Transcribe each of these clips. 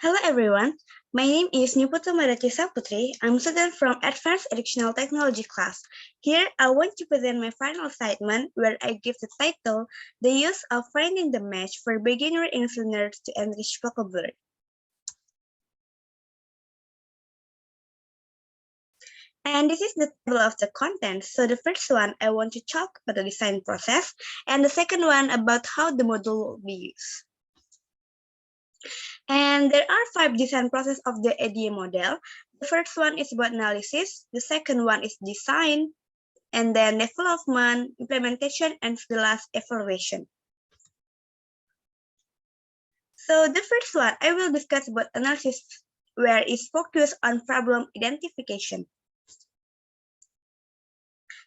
Hello everyone, my name is Ni Putu Maryati Saputri. I'm a student from Advanced Educational Technology class. Here, I want to present my final assignment where I give the title, The Use of Finding the Match for Beginner English Learners to Enrich Vocabulary. And this is the table of the contents. So the first one, I want to talk about the design process, and the second one about how the module will be used. And there are 5 design processes of the ADDIE model. The first one is about analysis, the second one is design, and then development, implementation, and the last evaluation. So the first one, I will discuss about analysis, where it's focused on problem identification.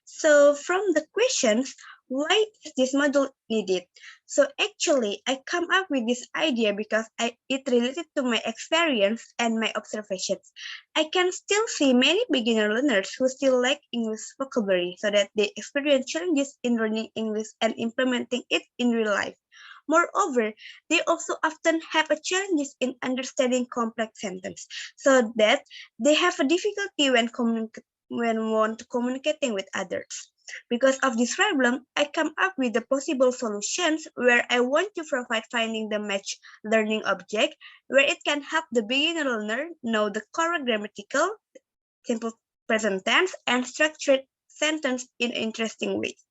So from the questions, why is this module needed? So actually, I come up with this idea because it related to my experience and my observations. I can still see many beginner learners who still lack English vocabulary, so that they experience challenges in learning English and implementing it in real life. Moreover, they also often have a challenges in understanding complex sentences, so that they have a difficulty when communicating with others. Because of this problem, I come up with the possible solutions where I want to provide finding the match learning object, where it can help the beginner learner know the correct grammatical, simple present tense, and structured sentence in interesting ways.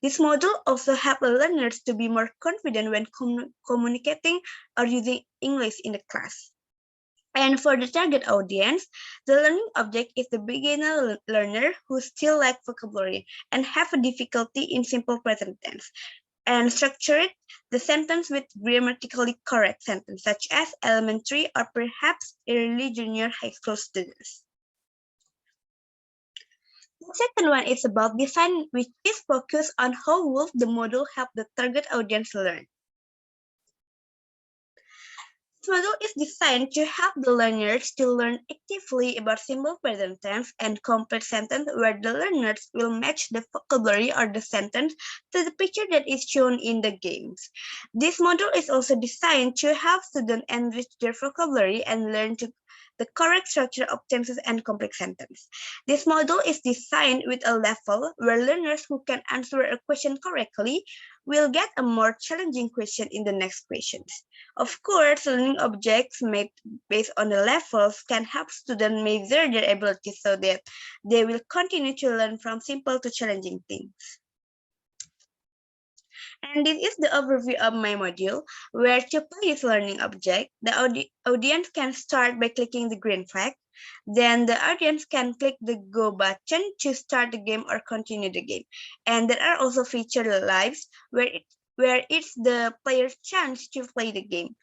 This module also helps learners to be more confident when communicating or using English in the class. And for the target audience, the learning object is the beginner learner who still lack vocabulary and have a difficulty in simple present tense, and structure the sentence with grammatically correct sentence, such as elementary or perhaps early junior high school students. The second one is about design, which is focused on how will the model help the target audience learn. This model is designed to help the learners to learn actively about simple present tense and complex sentence, where the learners will match the vocabulary or the sentence to the picture that is shown in the games. This model is also designed to help students enrich their vocabulary and learn the correct structure of tenses and complex sentence. This model is designed with a level where learners who can answer a question correctly will get a more challenging question in the next questions. Of course, learning objects made based on the levels can help students measure their abilities so that they will continue to learn from simple to challenging things. And this is the overview of my module, where to play this learning object, the audience can start by clicking the green flag. Then the audience can click the go button to start the game or continue the game. And there are also featured lives where it's the player's chance to play the game.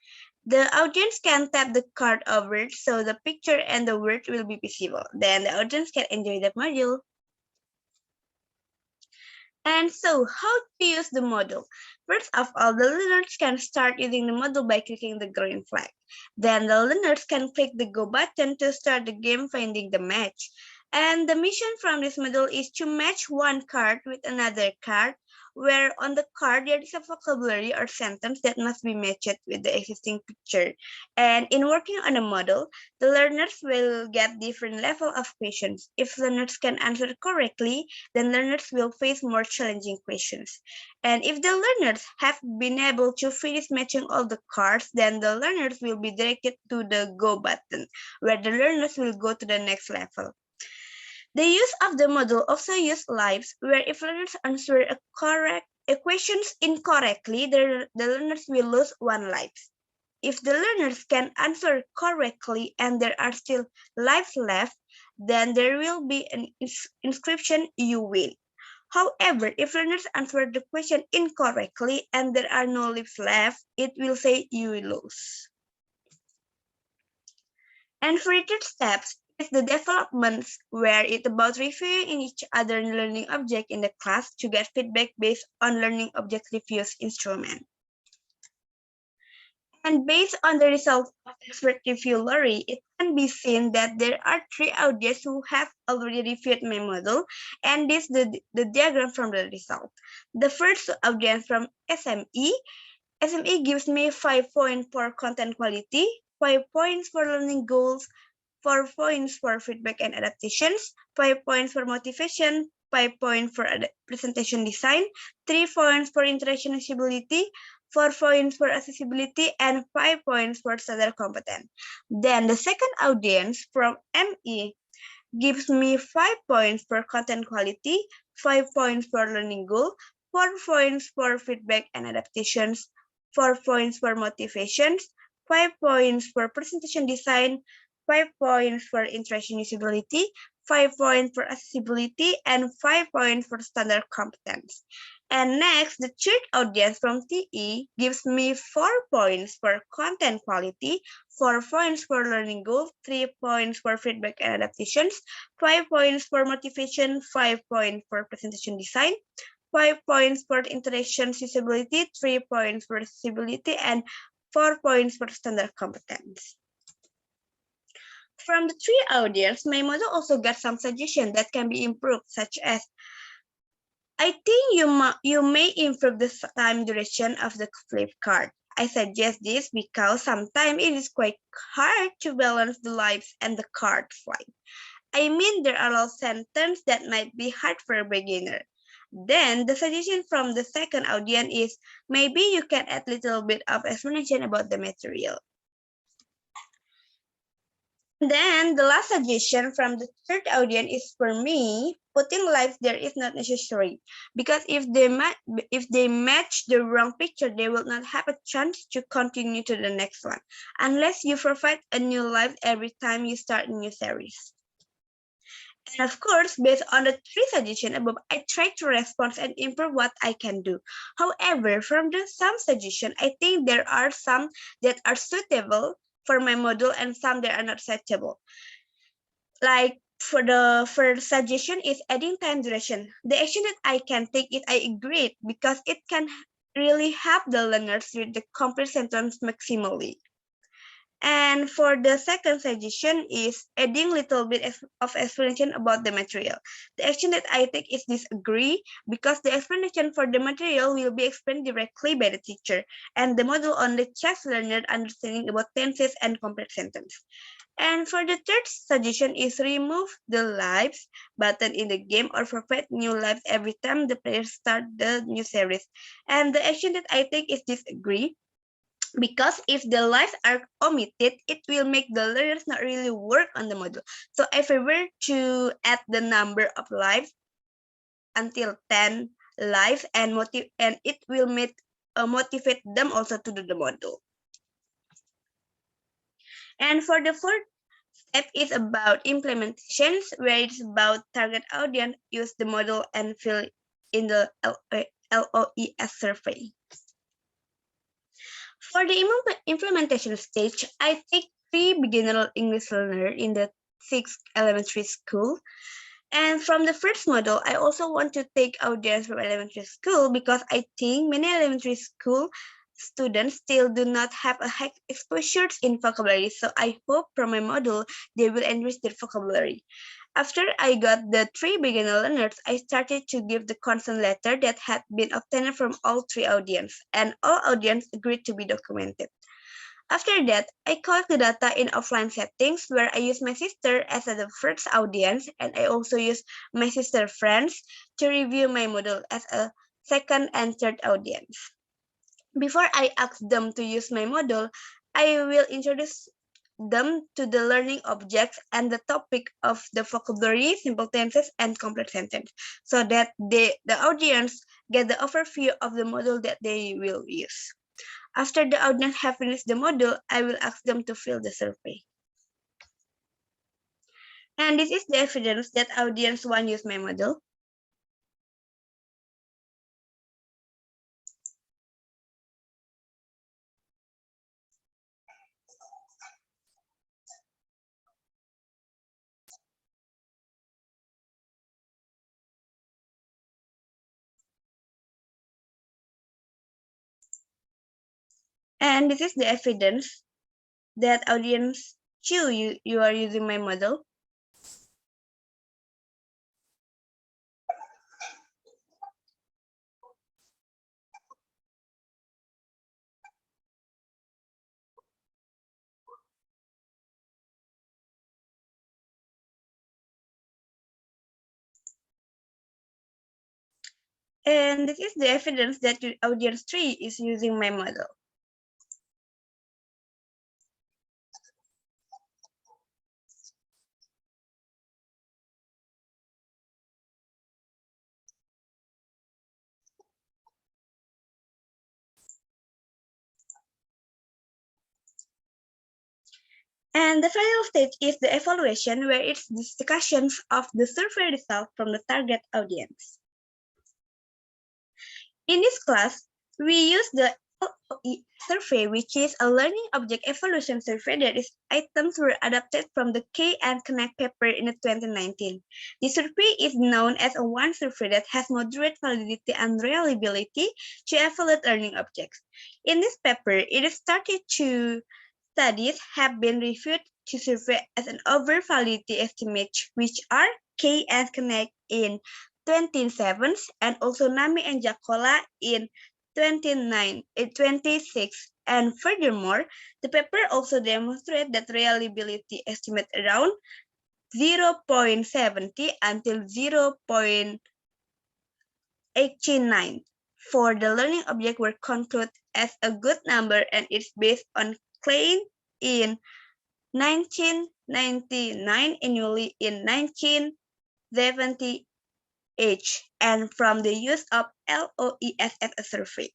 The audience can tap the card over so the picture and the word will be visible. Then the audience can enjoy the module. And so, how to use the model? First of all, the learners can start using the model by clicking the green flag. Then the learners can click the go button to start the game finding the match. And the mission from this model is to match one card with another card, where on the card there is a vocabulary or sentence that must be matched with the existing picture. And in working on a model, the learners will get different level of questions. If learners can answer correctly, then learners will face more challenging questions. And if the learners have been able to finish matching all the cards, then the learners will be directed to the go button, where the learners will go to the next level. The use of the model also use lives, where if learners answer a questions incorrectly, the learners will lose one life. If the learners can answer correctly and there are still lives left, then there will be an inscription you win. However, if learners answer the question incorrectly and there are no lives left, it will say you lose. And for the third steps, It's the developments where it's about reviewing each other learning object in the class to get feedback based on learning object reviews instrument. And based on the results of expert review lorry, it can be seen that there are 3 audience who have already reviewed my model, and this is the diagram from the result. The first audience from SME. SME gives me 5 points for content quality, 5 points for learning goals, 4 points for feedback and adaptations, 5 points for motivation, 5 points for presentation design, 3 points for interaction usability, 4 points for accessibility, and 5 points for standard competence. Then the second audience from ME gives me 5 points for content quality, 5 points for learning goal, 4 points for feedback and adaptations, 4 points for motivations, 5 points for presentation design, 5 points for interaction usability, 5 points for accessibility, and 5 points for standard competence. And next, the third audience from TE gives me 4 points for content quality, 4 points for learning goals, 3 points for feedback and adaptations, 5 points for motivation, 5 points for presentation design, 5 points for interaction usability, 3 points for accessibility, and 4 points for standard competence. From the 3 audience, my model also got some suggestions that can be improved, such as I think you may improve the time duration of the flip card. I suggest this because sometimes it is quite hard to balance the lives and the card flight. I mean, there are a lot of sentences that might be hard for a beginner. Then the suggestion from the second audience is maybe you can add a little bit of explanation about the material. Then the last suggestion from the third audience is for me, putting lives there is not necessary because if they match the wrong picture, they will not have a chance to continue to the next one unless you provide a new life every time you start a new series. And of course, based on the 3 suggestions above, I try to respond and improve what I can do. However, from the some suggestions, I think there are some that are suitable for my model and some that are not suitable. Like for the first suggestion is adding time duration. The action that I can take is I agree because it can really help the learners read the complete sentence maximally. And for the second suggestion is adding little bit of explanation about the material. The action that I take is disagree because the explanation for the material will be explained directly by the teacher and the model only checks learner understanding about tenses and complex sentence. And for the third suggestion is remove the lives button in the game or provide new lives every time the players start the new series. And the action that I take is disagree because if the lives are omitted, it will make the learners not really work on the model. So if I were to add the number of lives until 10 lives and it will motivate them also to do the model. And for the fourth step is about implementations, where it's about target audience, use the model, and fill in the LOES survey. For the implementation stage, I take 3 beginner English learners in the 6th elementary school. And from the first model, I also want to take audience from elementary school because I think many elementary school students still do not have a high exposure in vocabulary. So I hope from my model, they will enrich their vocabulary. After I got the 3 beginner learners, I started to give the consent letter that had been obtained from all 3 audience, and all audience agreed to be documented. After that, I collect the data in offline settings where I use my sister as the first audience, and I also use my sister friends to review my model as a second and third audience. Before I ask them to use my model, I will introduce them to the learning objects and the topic of the vocabulary, simple tenses, and complex sentence, so that the audience get the overview of the model that they will use. After the audience have finished the model, I will ask them to fill the survey. And this is the evidence that audience 1 use my model. And this is the evidence that audience choose you are using my model. And this is the evidence that your audience 3 is using my model. And the final stage is the evaluation, where it's discussions of the survey result from the target audience. In this class, we use the LOE survey, which is a learning object evaluation survey that its items were adapted from the K and Connect paper in 2019. The survey is known as a one survey that has moderate validity and reliability to evaluate learning objects. In this paper, it is started to studies have been reviewed to survey as an over validity estimate, which are K and Connect in 27 and also Nami and Jacola in 26. And furthermore, the paper also demonstrates that reliability estimate around 0.70 until 0.89 for the learning object were concluded as a good number, and it's based on claim in 1999 annually in 1970 and from the use of LOES as a survey.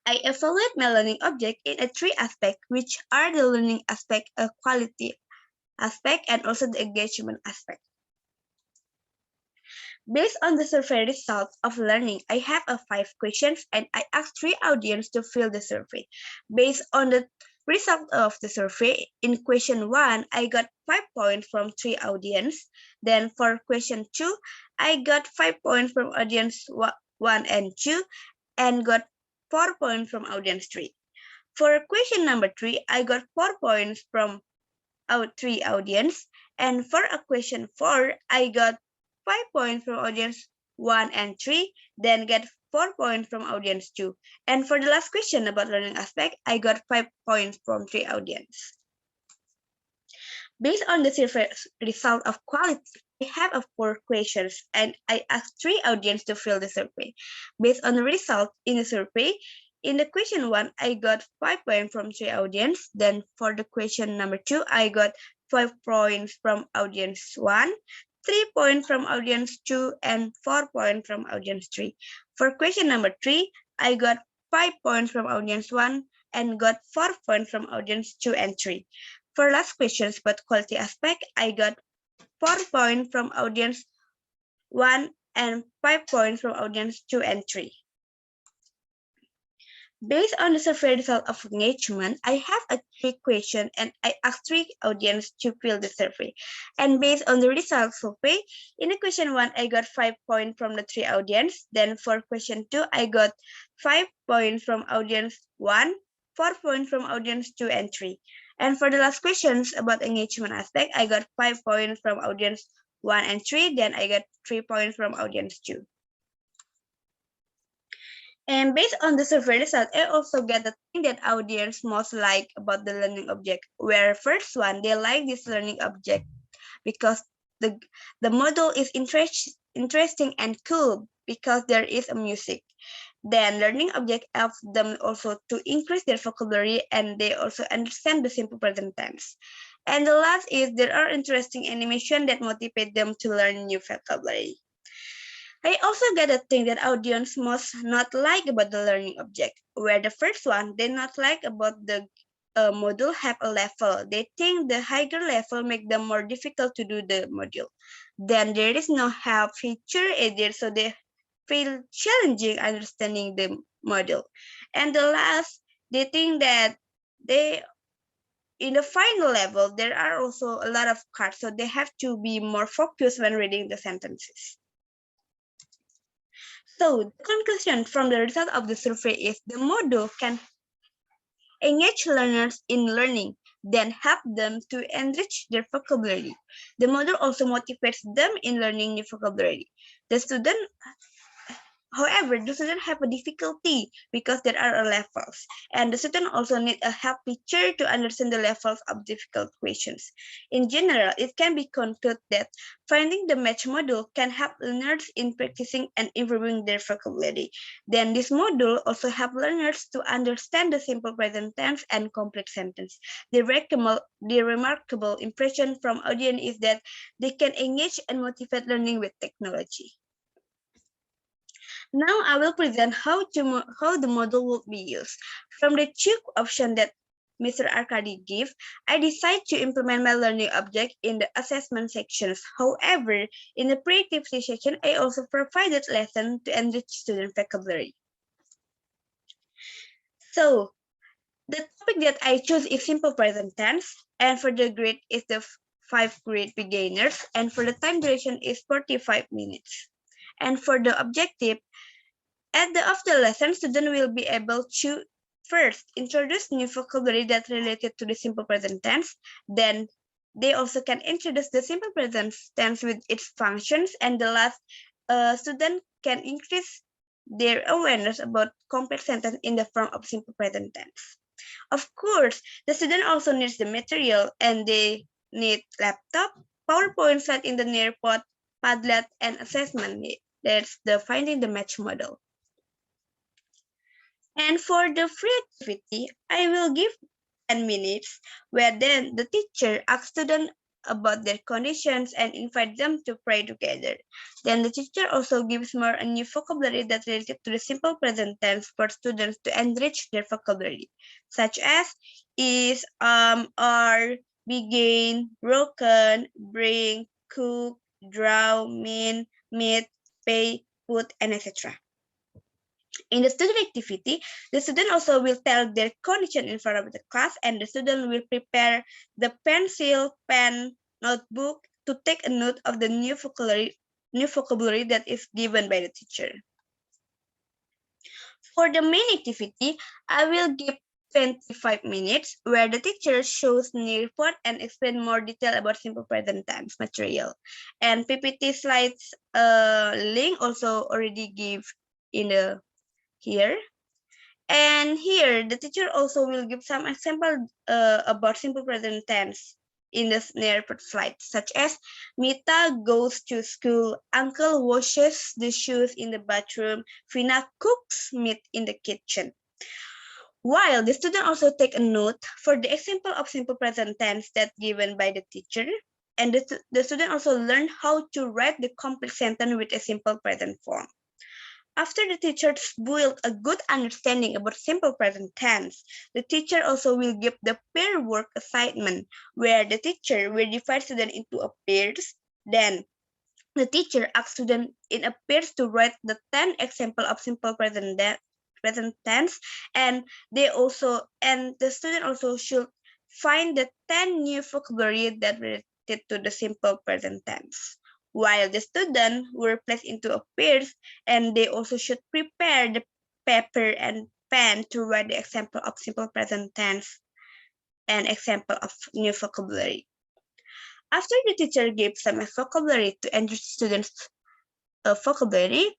I evaluate my learning object in a three aspects, which are the learning aspect, a quality aspect, and also the engagement aspect. Based on the survey results of learning, I have 5 questions and I ask 3 audience to fill the survey. Based on the result of the survey, in question 1, I got 5 points from 3 audience. Then for question 2, I got 5 points from audience 1 and 2 and got 4 points from audience 3. For question number 3, I got 4 points from our 3 audience. And for a question 4, I got 5 points from audience 1 and 3, then get 4 points from audience 2. And for the last question about learning aspect, I got 5 points from 3 audience. Based on the survey result of quality, I have 4 questions and I asked 3 audience to fill the survey. Based on the result in the survey, in the question 1, I got 5 points from 3 audience. Then for the question number 2, I got 5 points from audience 1, 3 points from audience 2, and 4 points from audience 3. For question number 3, I got 5 points from audience 1 and got 4 points from audience 2 and 3. For last questions about quality aspect, I got 4 points from audience 1 and 5 points from audience 2 and 3. Based on the survey result of engagement, I have 3 questions and I asked 3 audience to fill the survey. And based on the result survey, in the question 1, I got 5 points from the 3 audience. Then for question 2, I got 5 points from audience 1, 4 points from audience 2 and 3. And for the last questions about engagement aspect, I got 5 points from audience 1 and 3, then I got 3 points from audience 2. And based on the survey result, I also get the thing that audience most like about the learning object, where first one, they like this learning object because the model is interesting and cool because there is a music. Then learning object helps them also to increase their vocabulary and they also understand the simple present tense. And the last is there are interesting animation that motivate them to learn new vocabulary. I also get a thing that audience must not like about the learning object, where the first one they not like about the module have a level. They think the higher level make them more difficult to do the module. Then there is no help feature added, so they feel challenging understanding the module. And the last, they think that they in the final level there are also a lot of cards, so they have to be more focused when reading the sentences. So the conclusion from the result of the survey is the module can engage learners in learning, then help them to enrich their vocabulary. The model also motivates them in learning new vocabulary. The student However, the student have a difficulty because there are levels, and the student also need a help teacher to understand the levels of difficult questions. In general, it can be concluded that finding the match module can help learners in practicing and improving their vocabulary. Then this module also help learners to understand the simple present tense and complete sentence. The remarkable impression from audience is that they can engage and motivate learning with technology. Now I will present how the model will be used. From the two option that Mr. Arkady gave, I decided to implement my learning object in the assessment sections. However, in the creativity section, I also provided lesson to enrich student vocabulary. So, the topic that I chose is simple present tense, and for the grade is the 5th grade beginners, and for the time duration is 45 minutes. And for the objective, at the end of the lesson, students will be able to first introduce new vocabulary that related to the simple present tense. Then they also can introduce the simple present tense with its functions. And the last, student can increase their awareness about complex sentence in the form of simple present tense. Of course, the student also needs the material, and they need laptop, PowerPoint slide in the nearpod, Padlet, and assessment. That's the finding the match model. And for the free activity, I will give 10 minutes where then the teacher asks students about their conditions and invite them to pray together. Then the teacher also gives more a new vocabulary that related to the simple present tense for students to enrich their vocabulary, such as is, are, begin, broken, bring, cook, draw, mean, meet, pay, put, and etc. In the student activity, the student also will tell their condition in front of the class, and the student will prepare the pencil, pen, notebook to take a note of the new vocabulary that is given by the teacher. For the main activity, I will give 25 minutes where the teacher shows new report and explain more detail about simple present tense material. And PPT slides link also already give in the here. And here, the teacher also will give some example about simple present tense in the near slide, such as Mita goes to school, Uncle washes the shoes in the bathroom, Vina cooks meat in the kitchen. While the student also take a note for the example of simple present tense that given by the teacher, and the student also learn how to write the complex sentence with a simple present form. After the teachers build a good understanding about simple present tense, the teacher also will give the pair work assignment, where the teacher will divide students into a pairs. Then the teacher asks students in a pairs to write the 10 example of simple present tense, and the student also should find the 10 new vocabulary that related to the simple present tense. While the student were placed into a pairs, and they also should prepare the paper and pen to write the example of simple present tense and example of new vocabulary. After the teacher gave some vocabulary to enrich students' vocabulary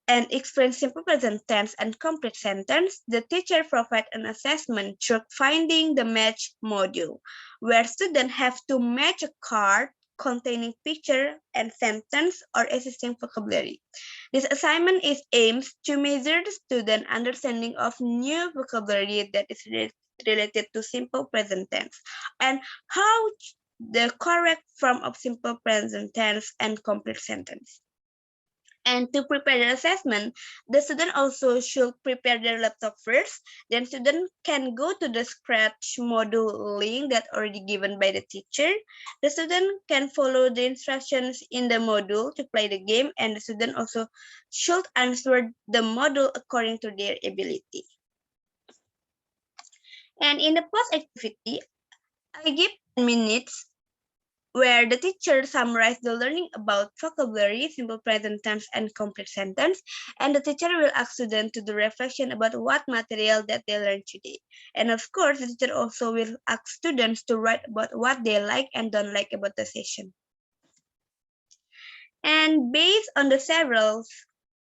and explain simple present tense and complete sentence, the teacher provides an assessment through finding the match module, where students have to match a card containing picture and sentence or existing vocabulary. This assignment is aims to measure the student understanding of new vocabulary that is related to simple present tense and how the correct form of simple present tense and complete sentence. And to prepare the assessment, the student also should prepare their laptop first. Then student can go to the Scratch module link that already given by the teacher. The student can follow the instructions in the module to play the game, and the student also should answer the module according to their ability. And in the post activity, I give 10 minutes where the teacher summarizes the learning about vocabulary, simple present tense, and complete sentence, and the teacher will ask students to do reflection about what material that they learned today. And of course, the teacher also will ask students to write about what they like and don't like about the session. And based on the several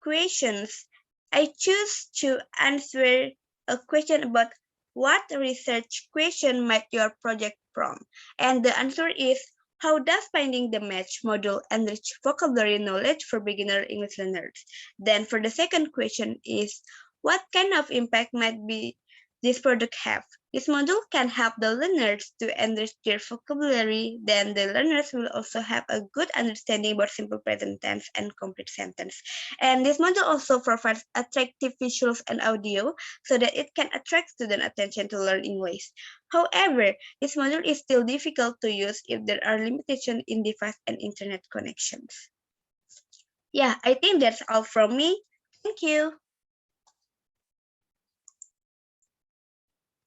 questions, I choose to answer a question about what research question might your project prompt. And the answer is, how does finding the match module enrich vocabulary knowledge for beginner English learners? Then for the second question is, what kind of impact might be this product have? This module can help the learners to enrich their vocabulary. Then the learners will also have a good understanding about simple present tense and complete sentence. And this module also provides attractive visuals and audio so that it can attract student attention to learn English. However, this module is still difficult to use if there are limitations in device and internet connections. Yeah, I think that's all from me. Thank you.